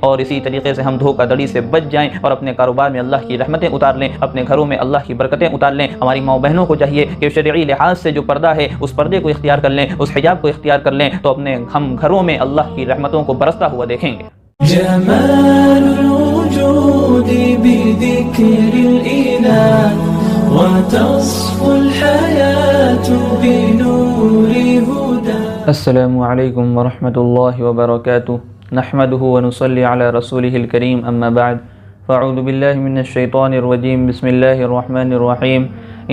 اور اسی طریقے سے ہم دھوکہ دڑی سے بچ جائیں اور اپنے کاروبار میں اللہ کی رحمتیں اتار لیں، اپنے گھروں میں اللہ کی برکتیں اتار لیں۔ ہماری ماں بہنوں کو چاہیے کہ شرعی لحاظ سے جو پردہ ہے اس پردے کو اختیار کر لیں، اس حجاب کو اختیار کر لیں، تو اپنے ہم گھروں میں اللہ کی رحمتوں کو برستا ہوا دیکھیں گے۔ جمال الوجود بذكر الإله وتصفو الحياة بنور هدى۔ السلام علیکم ورحمۃ اللہ وبرکاتہ، نحمده ونصلي على رسوله الكريم، اما بعد فاعوذ باللہ من الشیطان الرجیم، بسم اللہ الرحمن الرحیم۔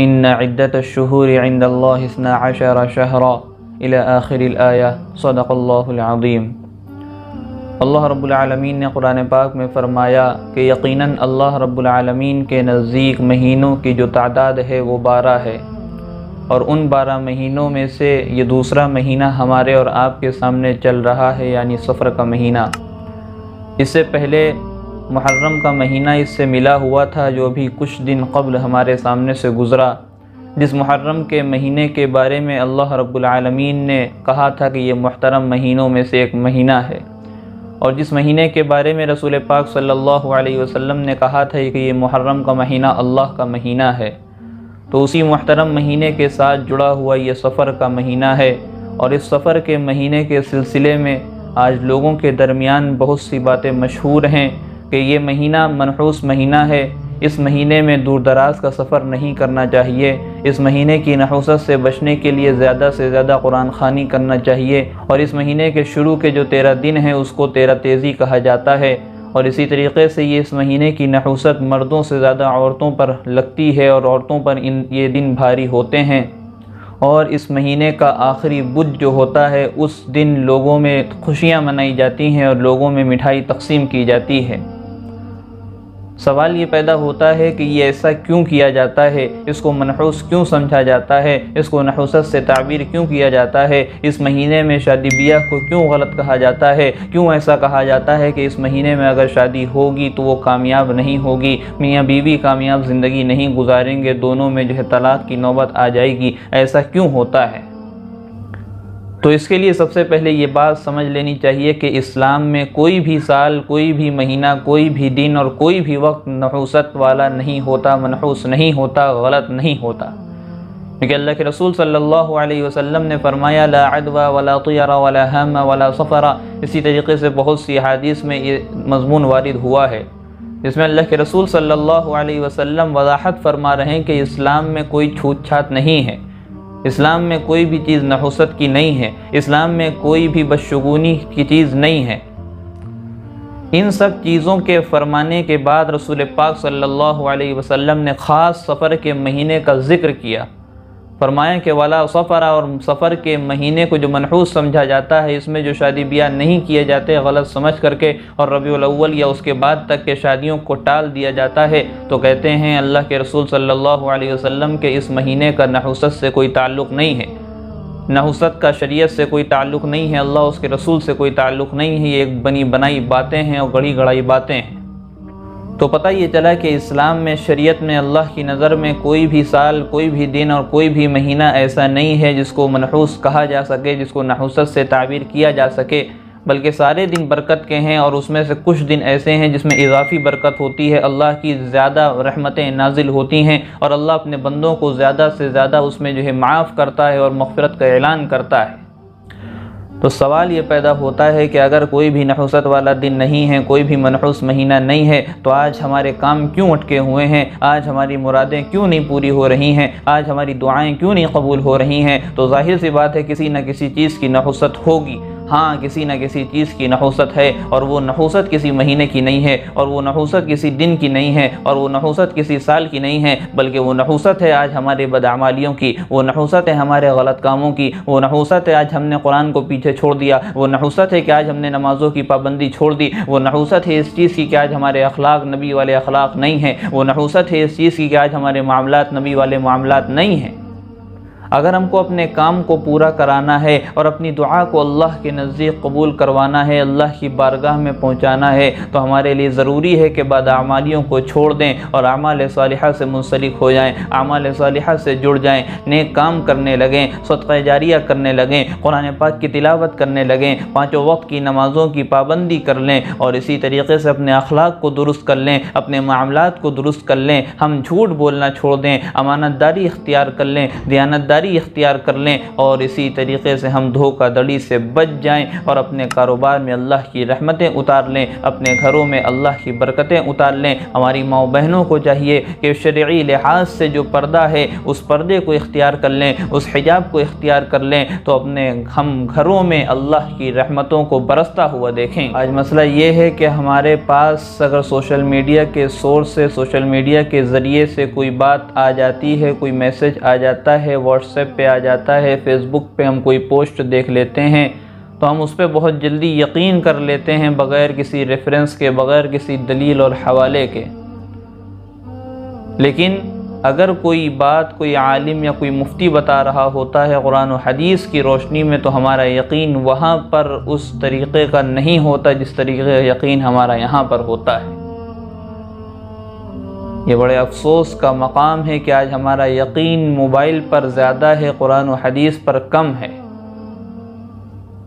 ان عدۃ الشہور عند اللہ 12 شہرا الى آخر الآیہ، صدق اللہ العظیم۔ اللہ رب العالمین نے قرآن پاک میں فرمایا کہ یقیناً اللہ رب العالمین کے نزدیک مہینوں کی جو تعداد ہے وہ 12 ہے، اور ان 12 مہینوں میں سے یہ دوسرا مہینہ ہمارے اور آپ کے سامنے چل رہا ہے، یعنی صفر کا مہینہ۔ اس سے پہلے محرم کا مہینہ اس سے ملا ہوا تھا، جو بھی کچھ دن قبل ہمارے سامنے سے گزرا، جس محرم کے مہینے کے بارے میں اللہ رب العالمین نے کہا تھا کہ یہ محترم مہینوں میں سے ایک مہینہ ہے، اور جس مہینے کے بارے میں رسول پاک صلی اللہ علیہ وسلم نے کہا تھا کہ یہ محرم کا مہینہ اللہ کا مہینہ ہے، تو اسی محترم مہینے کے ساتھ جڑا ہوا یہ صفر کا مہینہ ہے۔ اور اس صفر کے مہینے کے سلسلے میں آج لوگوں کے درمیان بہت سی باتیں مشہور ہیں کہ یہ مہینہ منحوس مہینہ ہے، اس مہینے میں دور دراز کا سفر نہیں کرنا چاہیے، اس مہینے کی نحوست سے بچنے کے لیے زیادہ سے زیادہ قرآن خوانی کرنا چاہیے، اور اس مہینے کے شروع کے جو 13 دن ہیں اس کو 13 تیزی کہا جاتا ہے، اور اسی طریقے سے یہ اس مہینے کی نحوست مردوں سے زیادہ عورتوں پر لگتی ہے، اور عورتوں پر یہ دن بھاری ہوتے ہیں۔ اور اس مہینے کا آخری بدھ جو ہوتا ہے اس دن لوگوں میں خوشیاں منائی جاتی ہیں اور لوگوں میں مٹھائی تقسیم کی جاتی ہے۔ سوال یہ پیدا ہوتا ہے کہ یہ ایسا کیوں کیا جاتا ہے، اس کو منحوس کیوں سمجھا جاتا ہے، اس کو نحوست سے تعبیر کیوں کیا جاتا ہے، اس مہینے میں شادی بیاہ کو کیوں غلط کہا جاتا ہے، کیوں ایسا کہا جاتا ہے کہ اس مہینے میں اگر شادی ہوگی تو وہ کامیاب نہیں ہوگی، میاں بیوی کامیاب زندگی نہیں گزاریں گے، دونوں میں طلاق کی نوبت آ جائے گی، ایسا کیوں ہوتا ہے؟ تو اس کے لیے سب سے پہلے یہ بات سمجھ لینی چاہیے کہ اسلام میں کوئی بھی سال، کوئی بھی مہینہ، کوئی بھی دن اور کوئی بھی وقت نحوست والا نہیں ہوتا، منحوس نہیں ہوتا، غلط نہیں ہوتا، کیونکہ اللہ کے رسول صلی اللہ علیہ وسلم نے فرمایا لا عدوى ولا طیر ولا ہم ولا صفر۔ اسی طریقے سے بہت سی احادیث میں یہ مضمون وارد ہوا ہے، جس میں اللہ کے رسول صلی اللہ علیہ وسلم وضاحت فرما رہے ہیں کہ اسلام میں کوئی چھوت چھات نہیں ہے، اسلام میں کوئی بھی چیز نحوست کی نہیں ہے، اسلام میں کوئی بھی بدشگونی کی چیز نہیں ہے۔ ان سب چیزوں کے فرمانے کے بعد رسول پاک صلی اللہ علیہ وسلم نے خاص صفر کے مہینے کا ذکر کیا، فرمایا کہ ولا صفر، اور صفر کے مہینے کو جو منحوس سمجھا جاتا ہے، اس میں جو شادی بیاہ نہیں کیے جاتے غلط سمجھ کر کے، اور ربیع الاول یا اس کے بعد تک کے شادیوں کو ٹال دیا جاتا ہے، تو کہتے ہیں اللہ کے رسول صلی اللہ علیہ وسلم کے اس مہینے کا نحوست سے کوئی تعلق نہیں ہے، نحوست کا شریعت سے کوئی تعلق نہیں ہے، اللہ اس کے رسول سے کوئی تعلق نہیں ہے، یہ ایک بنی بنائی باتیں ہیں اور گڑھی گڑائی باتیں ہیں۔ تو پتہ یہ چلا کہ اسلام میں، شریعت میں، اللہ کی نظر میں کوئی بھی سال، کوئی بھی دن اور کوئی بھی مہینہ ایسا نہیں ہے جس کو منحوس کہا جا سکے، جس کو نحوست سے تعبیر کیا جا سکے، بلکہ سارے دن برکت کے ہیں، اور اس میں سے کچھ دن ایسے ہیں جس میں اضافی برکت ہوتی ہے، اللہ کی زیادہ رحمتیں نازل ہوتی ہیں، اور اللہ اپنے بندوں کو زیادہ سے زیادہ اس میں معاف کرتا ہے اور مغفرت کا اعلان کرتا ہے۔ تو سوال یہ پیدا ہوتا ہے کہ اگر کوئی بھی نحوست والا دن نہیں ہے، کوئی بھی منحوس مہینہ نہیں ہے، تو آج ہمارے کام کیوں اٹکے ہوئے ہیں، آج ہماری مرادیں کیوں نہیں پوری ہو رہی ہیں، آج ہماری دعائیں کیوں نہیں قبول ہو رہی ہیں؟ تو ظاہر سی بات ہے کسی نہ کسی چیز کی نحوست ہوگی، ہاں کسی نہ کسی چیز کی نحوست ہے، اور وہ نحوست کسی مہینے کی نہیں ہے، اور وہ نحوست کسی دن کی نہیں ہے، اور وہ نحوست کسی سال کی نہیں ہے، بلکہ وہ نحوست ہے آج ہمارے بدعمالیوں کی، وہ نحوست ہے ہمارے غلط کاموں کی، وہ نحوست ہے آج ہم نے قرآن کو پیچھے چھوڑ دیا، وہ نحوست ہے کہ آج ہم نے نمازوں کی پابندی چھوڑ دی، وہ نحوست ہے اس چیز کی کہ آج ہمارے اخلاق نبی والے اخلاق نہیں ہیں، وہ نحوست ہے اس چیز کی کہ آج ہمارے معاملات نبی والے معاملات نہیں ہیں۔ اگر ہم کو اپنے کام کو پورا کرانا ہے اور اپنی دعا کو اللہ کے نزدیک قبول کروانا ہے، اللہ کی بارگاہ میں پہنچانا ہے، تو ہمارے لیے ضروری ہے کہ بداعمالیوں کو چھوڑ دیں اور اعمال صالحہ سے منسلک ہو جائیں، اعمال صالحہ سے جڑ جائیں، نیک کام کرنے لگیں، صدقہ جاریہ کرنے لگیں، قرآن پاک کی تلاوت کرنے لگیں، پانچوں وقت کی نمازوں کی پابندی کر لیں، اور اسی طریقے سے اپنے اخلاق کو درست کر لیں، اپنے معاملات کو درست کر لیں، ہم جھوٹ بولنا چھوڑ دیں، امانت داری اختیار کر لیں، دیانت اختیار کر لیں، اور اسی طریقے سے ہم دھوکہ دڑی سے بچ جائیں اور اپنے کاروبار میں اللہ کی رحمتیں اتار لیں، اپنے گھروں میں اللہ کی برکتیں اتار لیں۔ ہماری ماؤں بہنوں کو چاہیے کہ شرعی لحاظ سے جو پردہ ہے اس پردے کو اختیار کر لیں، اس حجاب کو اختیار کر لیں، تو اپنے ہم گھروں میں اللہ کی رحمتوں کو برستا ہوا دیکھیں۔ آج مسئلہ یہ ہے کہ ہمارے پاس اگر سوشل میڈیا کے سورس سے، سوشل میڈیا کے ذریعے سے کوئی بات آ جاتی ہے، کوئی میسج آ جاتا ہے، واٹس ایپ پہ آ جاتا ہے، فیس بک پہ ہم کوئی پوسٹ دیکھ لیتے ہیں، تو ہم اس پہ بہت جلدی یقین کر لیتے ہیں، بغیر کسی ریفرنس کے، بغیر کسی دلیل اور حوالے کے۔ لیکن اگر کوئی بات کوئی عالم یا کوئی مفتی بتا رہا ہوتا ہے قرآن و حدیث کی روشنی میں، تو ہمارا یقین وہاں پر اس طریقے کا نہیں ہوتا جس طریقے کا یقین ہمارا یہاں پر ہوتا ہے۔ یہ بڑے افسوس کا مقام ہے کہ آج ہمارا یقین موبائل پر زیادہ ہے، قرآن و حدیث پر کم ہے،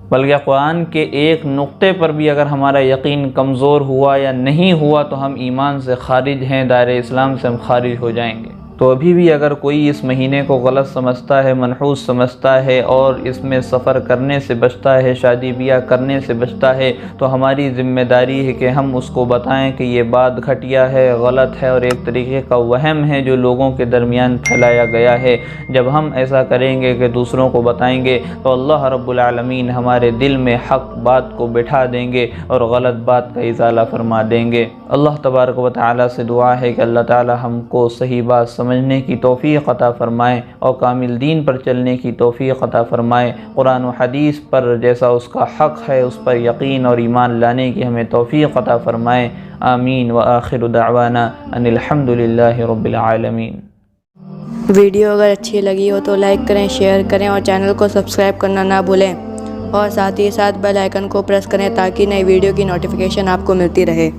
بلکہ قرآن کے ایک نقطے پر بھی اگر ہمارا یقین کمزور ہوا یا نہیں ہوا تو ہم ایمان سے خارج ہیں، دائرہ اسلام سے ہم خارج ہو جائیں گے۔ تو ابھی بھی اگر کوئی اس مہینے کو غلط سمجھتا ہے، منحوس سمجھتا ہے، اور اس میں سفر کرنے سے بچتا ہے، شادی بیاہ کرنے سے بچتا ہے، تو ہماری ذمہ داری ہے کہ ہم اس کو بتائیں کہ یہ بات گھٹیا ہے، غلط ہے، اور ایک طریقے کا وہم ہے جو لوگوں کے درمیان پھیلایا گیا ہے۔ جب ہم ایسا کریں گے کہ دوسروں کو بتائیں گے تو اللہ رب العالمین ہمارے دل میں حق بات کو بٹھا دیں گے اور غلط بات کا ازالہ فرما دیں گے۔ اللہ تبارک و تعالیٰ سے دعا ہے کہ اللہ تعالیٰ ہم کو صحیح بات سمجھنے کی توفیق عطا فرمائے اور کامل دین پر چلنے کی توفیق عطا فرمائے، قرآن و حدیث پر جیسا اس کا حق ہے اس پر یقین اور ایمان لانے کی ہمیں توفیق عطا فرمائے۔ آمین وآخر دعوانا ان الحمدللہ رب العالمین۔ ویڈیو اگر اچھی لگی ہو تو لائک کریں، شیئر کریں اور چینل کو سبسکرائب کرنا نہ بھولیں، اور ساتھ ہی ساتھ بیل آئیکن کو پریس کریں تاکہ نئی ویڈیو کی نوٹیفیکیشن آپ کو ملتی رہے۔